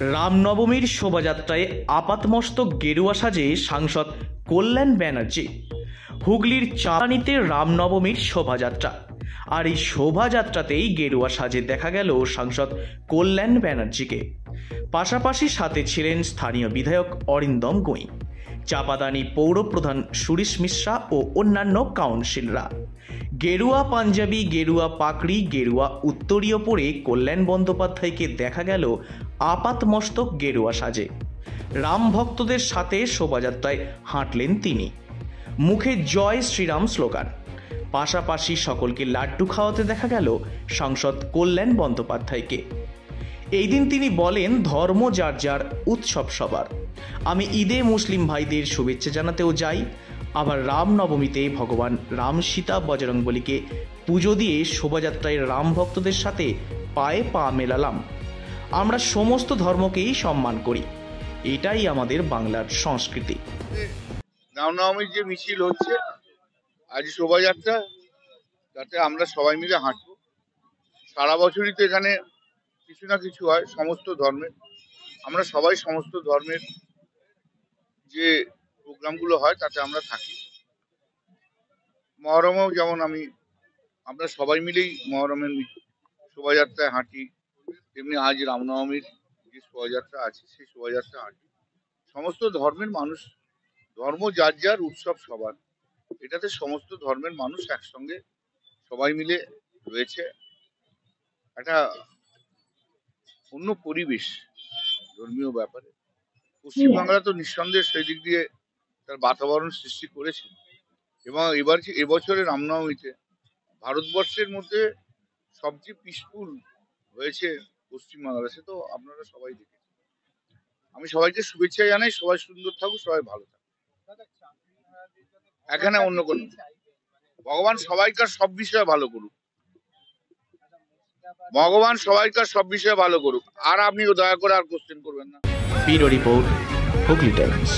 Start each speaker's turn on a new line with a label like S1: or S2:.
S1: রামনবমীর শোভাযাত্রায় আপাতমস্তক গেরুয়া সাজে সাংসদ কল্যাণ ব্যানার্জি। হুগলির চাঁদানিতে রামনবমীর শোভাযাত্রা, আর এই শোভাযাত্রাতেই গেরুয়া সাজে দেখা গেল সাংসদ কল্যাণ ব্যানার্জিকে। পাশাপাশি সাথে ছিলেন স্থানীয় বিধায়ক অরিন্দম গুঁই, চাপাদানি পৌরপ্রধান সুরেশ মিশ্রা ও অন্যান্য কাউন্সিলররা। গেরুয়া পাঞ্জাবি, গেরুয়া পাগড়ি, গেরুয়া উত্তরীয় পরে কল্যাণ বন্দ্যোপাধ্যায়কে দেখা গেল আপাতমস্তক গেরুয়া সাজে। রাম ভক্তদের সাথে শোভাযাত্রায় হাঁটলেন তিনি, মুখে জয় শ্রীরাম স্লোগান। পাশাপাশি সকলকে লাড্ডু খাওয়াতে দেখা গেল সাংসদ কল্যাণ বন্দ্যোপাধ্যায়কে। এই দিন তিনি বলেন, ধর্ম যার যার, উৎসব সবার। আমি ঈদে মুসলিম ভাইদের শুভেচ্ছা জানাতেও যাই, আবার রামনবমীতে ভগবান রাম সীতা বজরংবলীকে পুজো দিয়ে শোভাযাত্রায় রাম ভক্তদের সাথে পায়ে পা মেলালাম। আমরা সমস্ত ধর্মকেই সম্মান করি, এটাই আমাদের বাংলার সংস্কৃতি।
S2: রামনবমীর যে মিছিল হচ্ছে আজ শোভাযাত্রা, তাতে আমরা সবাই মিলে হাঁটবো। সারা বছরই তো এখানে কিছু না কিছু হয় সমস্ত ধর্মের। আমরা সবাই সমস্ত ধর্মের যে প্রোগ্রামগুলো হয় তাতে আমরা থাকি। মহরমেও যেমন আমরা সবাই মিলেই মহরমের শোভাযাত্রায় হাঁটি, তেমনি আজ রামনবমীর যে শোভাযাত্রা আছে সেই শোভাযাত্রা হাঁটি। সমস্ত ধর্মের মানুষ, ধর্ম যার যার, উৎসব সবার। এটাতে সমস্ত ধর্মের মানুষ একসঙ্গে সবাই মিলে রয়েছে। একটা অন্য পরিবেশ ধর্মীয় ব্যাপারে। পশ্চিমবাংলা তো নিঃসন্দেহে সেই দিক দিয়ে তার বাতাবরণ সৃষ্টি করেছে, এবং এবছরের রামনবমীতে ভারতবর্ষের মধ্যে সবচেয়ে পিসফুল হয়েছে পশ্চিমবাংলা। সে তো আপনারা সবাই দেখেছেন। আমি সবাইকে শুভেচ্ছা জানাই, সবাই সুন্দর থাকুক, সবাই ভালো থাকুক। এখানে অন্য কোনো, ভগবান সবাইকার সব বিষয়ে ভালো করুক, ভগবান সবাইকার সব বিষয়ে ভালো করুক। আর আপনি দয়া করে আর কোশ্চেন করবেন না।
S1: Bureau report, Hooghly Times.